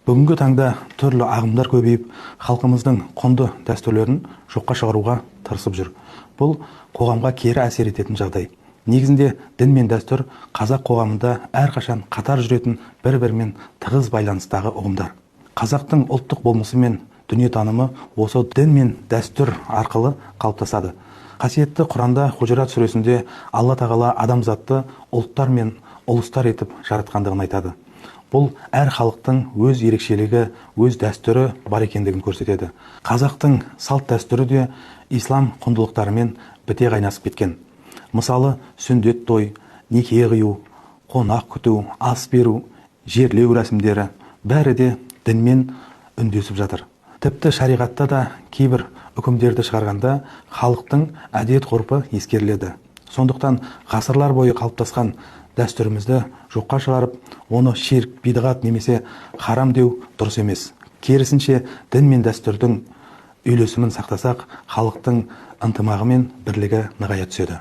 Бүгінгі таңда түрлі ағымдар көбейіп, халқымыздың құнды дәстүрлерін жоққа шығаруға тырысып жүр. Бұл қоғамға кері әсер ететін жағдай. Негізінде дін мен дәстүр қазақ қоғамында әрқашан қатар жүретін, бір-бірімен тығыз байланыстағы ұғымдар. Қазақтың ұлттық болмысы мен дүниетанымы осы дін мен дәстүр арқылы қалыптасады. Қасиетті Құранда Хужурат сүресінде Алла тағала адамзатты ұлттар мен ұлыстар етіп жаратқандығын айтады. Бұл әр халықтың өз ерекшелігі, өз дәстүрі бар екендігін көрсетеді. Қазақтың салт дәстүрі де ислам құндылықтарымен біте қайнасып кеткен. Мысалы, сүндет той, неке қию, қонақ күту, ас беру, жерлеу рәсімдері бәрі де дінмен үндесіп жатыр. Тіпті шариғатта да кейбір үкімдерді шығарғанда халықтың әдет ғұрпы ескеріледі. Сондықтан ғасырлар бойы қалыптасқан дәстүрімізді жоққа шығарып, оны ширк, бидғат немесе харам деу дұрыс емес. Керісінше, дін мен дәстүрдің үйлесімін сақтасақ, халықтың ынтымағы мен бірлігі нығая түседі.